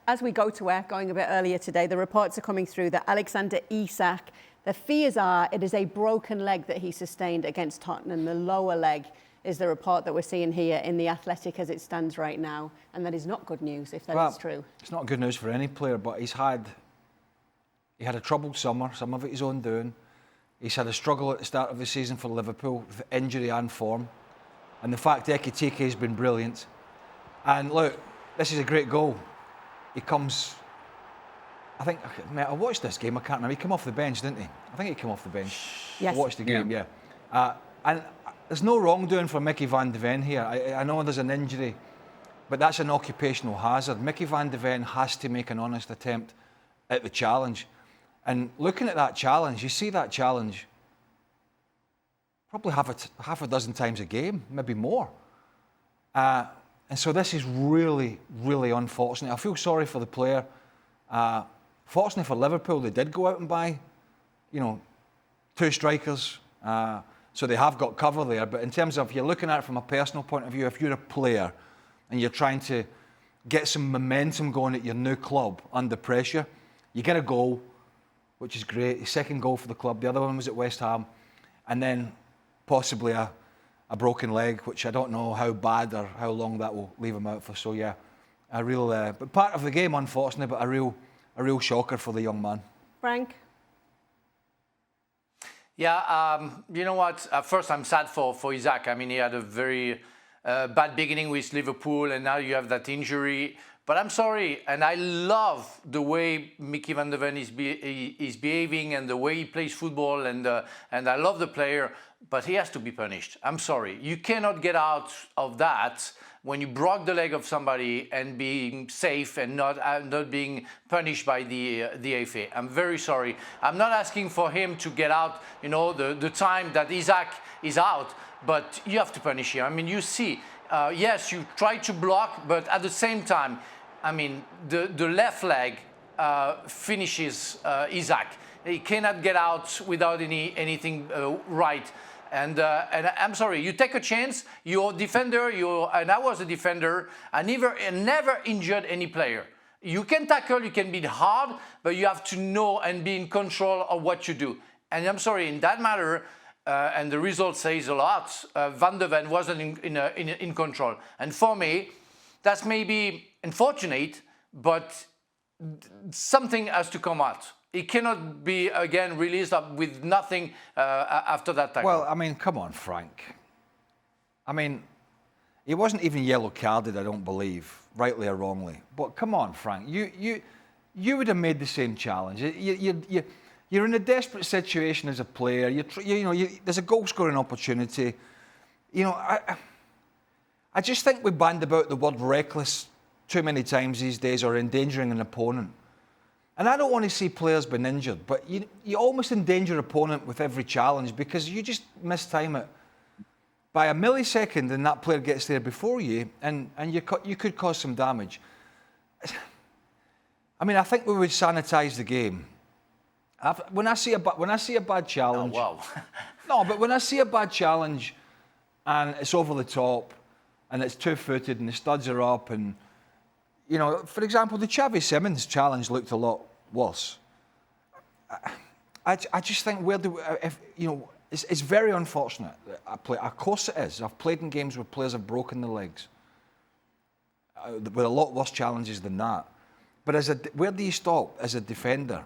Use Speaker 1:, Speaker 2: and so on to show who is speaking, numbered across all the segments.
Speaker 1: as we go to air, going a bit earlier today, the reports are coming through that Alexander Isak, the fears are it is a broken leg that he sustained against Tottenham, the lower leg is the report that we're seeing here in The Athletic as it stands right now. And that is not good news if that is true.
Speaker 2: It's not good news for any player, but he had a troubled summer, some of it his own doing. He's had a struggle at the start of the season for Liverpool, with injury and form. And the fact Ekitike has been brilliant. And look, this is a great goal. He comes, I think, I watched this game, I can't remember. He came off the bench, didn't he? I think he came off the bench.
Speaker 1: Yes.
Speaker 2: I watched the game, yeah. And there's no wrongdoing for Mickey van de Ven here. I know there's an injury, but that's an occupational hazard. Mickey van de Ven has to make an honest attempt at the challenge. And looking at that challenge, you see that challenge probably half a dozen times a game, maybe more. And so this is really, really unfortunate. I feel sorry for the player. Fortunately for Liverpool, they did go out and buy, 2 strikers. So they have got cover there. But in terms of, you're looking at it from a personal point of view, if you're a player and you're trying to get some momentum going at your new club under pressure, you get a goal, which is great. His second goal for the club. The other one was at West Ham. And then possibly a broken leg, which I don't know how bad or how long that will leave him out for. So yeah, but part of the game, unfortunately, but a real shocker for the young man.
Speaker 1: Frank?
Speaker 3: Yeah, you know what? First, I'm sad for Isak. I mean, he had a very bad beginning with Liverpool, and now you have that injury. But I'm sorry, and I love the way Mickey van de Ven is behaving and the way he plays football, and I love the player, but he has to be punished. I'm sorry. You cannot get out of that when you broke the leg of somebody and being safe and not being punished by the FA. I'm very sorry. I'm not asking for him to get out, the time that Isak is out, but you have to punish him. I mean, you see, yes, you try to block, but at the same time, I mean, the left leg finishes Isak. He cannot get out without anything right. And I'm sorry, you take a chance, you're a defender, and I was a defender, I never injured any player. You can tackle, you can be hard, but you have to know and be in control of what you do. And I'm sorry, in that matter, and the result says a lot, Van de Ven wasn't in control. And for me, that's maybe unfortunate, but something has to come out. It cannot be, again, released with nothing after that tackle.
Speaker 2: Well, I mean, come on, Frank. I mean, he wasn't even yellow carded, I don't believe, rightly or wrongly. But come on, Frank, you would have made the same challenge. You're in a desperate situation as a player. There's a goal-scoring opportunity. I just think we band about the word reckless too many times these days, or endangering an opponent. And I don't want to see players being injured, but you almost endanger your opponent with every challenge because you just mistime it by a millisecond and that player gets there before you, and you could cause some damage. I mean, I think we would sanitise the game. When I see a bad challenge...
Speaker 3: Oh, wow.
Speaker 2: No, but when I see a bad challenge and it's over the top and it's two-footed and the studs are up and... for example, the Xavi Simons challenge looked a lot worse. I just think it's very unfortunate. Of course it is. I've played in games where players have broken their legs with a lot worse challenges than that. But where do you stop as a defender?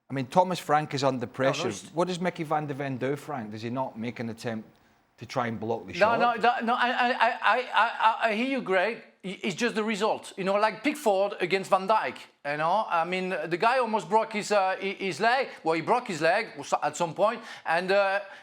Speaker 2: I mean, Thomas Frank is under pressure. What does Mickey van de Ven do, Frank? Does he not make an attempt to try and block the shot?
Speaker 3: No. I hear you, Greg. It's just the result. Like Pickford against Van Dijk. I mean, the guy almost broke his leg. Well, he broke his leg at some point, and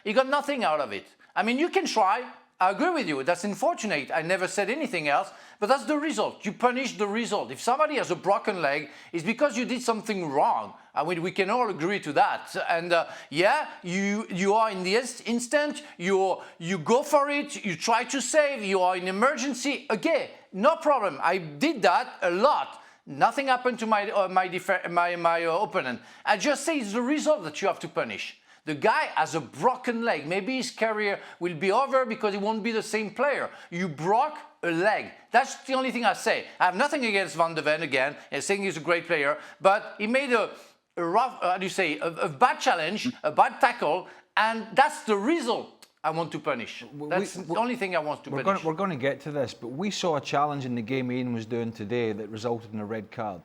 Speaker 3: he got nothing out of it. I mean, you can try. I agree with you. That's unfortunate. I never said anything else. But that's the result. You punish the result. If somebody has a broken leg, it's because you did something wrong. I mean, we can all agree to that. And yeah, you are in the instant. You go for it. You try to save. You are in emergency. Again, no problem. I did that a lot. Nothing happened to my opponent. I just say it's the result that you have to punish. The guy has a broken leg. Maybe his career will be over because he won't be the same player. You broke a leg. That's the only thing I say. I have nothing against Van de Ven again, and saying he's a great player, but he made a rough, a bad challenge, a bad tackle, and that's the result I want to punish. That's the only thing I want to punish.
Speaker 2: We're going to get to this, but we saw a challenge in the game Ian was doing today that resulted in a red card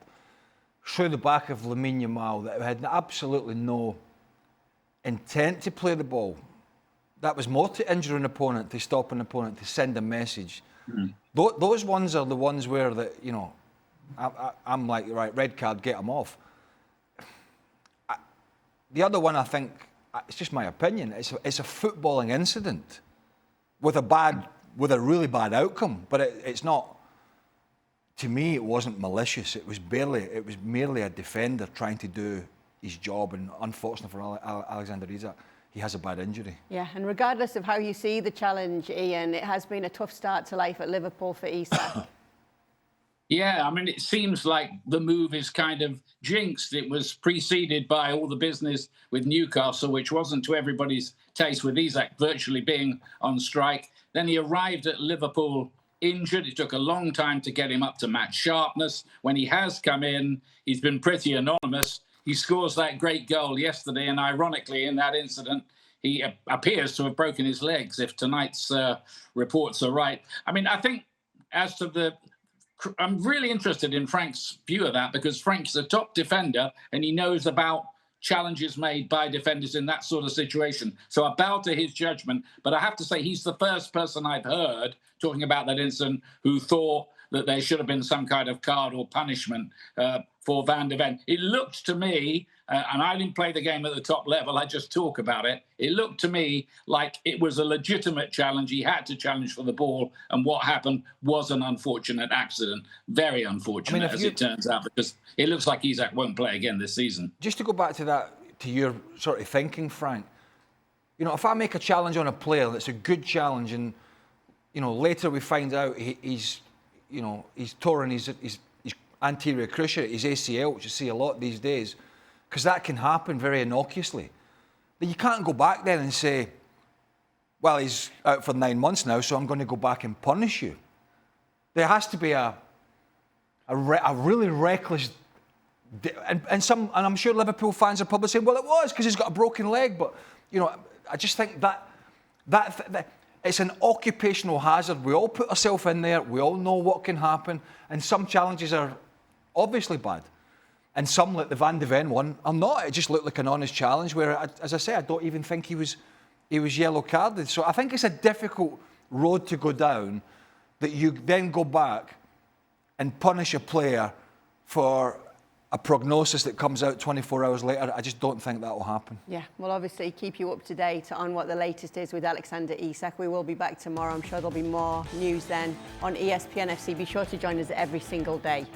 Speaker 2: through the back of Lamine Yamal that had absolutely no intent to play the ball. That was more to injure an opponent, to stop an opponent, to send a message. Those ones are the ones where I'm like, right, red card, get them off. The other one, I think, it's just my opinion, it's a footballing incident with a really bad outcome, but it's not. To me, it wasn't malicious. It was merely a defender trying to do his job, and unfortunately for Alexander Isak, he has a bad injury. Yeah,
Speaker 1: and regardless of how you see the challenge, Ian, it has been a tough start to life at Liverpool for Isak.
Speaker 4: Yeah, I mean, it seems like the move is kind of jinxed. It was preceded by all the business with Newcastle, which wasn't to everybody's taste, with Isak virtually being on strike. Then he arrived at Liverpool injured. It took a long time to get him up to match sharpness. When he has come in, he's been pretty anonymous. He scores that great goal yesterday, and ironically, in that incident, he appears to have broken his legs, if tonight's reports are right. I mean, I think as to I'm really interested in Frank's view of that, because Frank's a top defender and he knows about challenges made by defenders in that sort of situation. So I bow to his judgment, but I have to say he's the first person I've heard talking about that incident who thought that there should have been some kind of card or punishment for Van de Ven. It looked to me, and I didn't play the game at the top level, I just talk about it, it looked to me like it was a legitimate challenge. He had to challenge for the ball, and what happened was an unfortunate accident. Very unfortunate, as it turns out, because it looks like Isak won't play again this season.
Speaker 2: Just to go back to that, to your sort of thinking, Frank, if I make a challenge on a player that's a good challenge, and later we find out he's torn his anterior cruciate, his ACL, which you see a lot these days, because that can happen very innocuously. But you can't go back then and say, well, he's out for 9 months now, so I'm going to go back and punish you. There has to be a really reckless, and I'm sure Liverpool fans are probably saying, well, it was because he's got a broken leg, but I just think that it's an occupational hazard. We all put ourselves in there. We all know what can happen. And some challenges are obviously bad. And some, like the Van de Ven one, are not. It just looked like an honest challenge where, as I say, I don't even think he was yellow carded. So I think it's a difficult road to go down, that you then go back and punish a player for a prognosis that comes out 24 hours later. I just don't think that will happen.
Speaker 1: Yeah, we'll obviously keep you up to date on what the latest is with Alexander Isak. We will be back tomorrow. I'm sure there'll be more news then on ESPN FC. Be sure to join us every single day.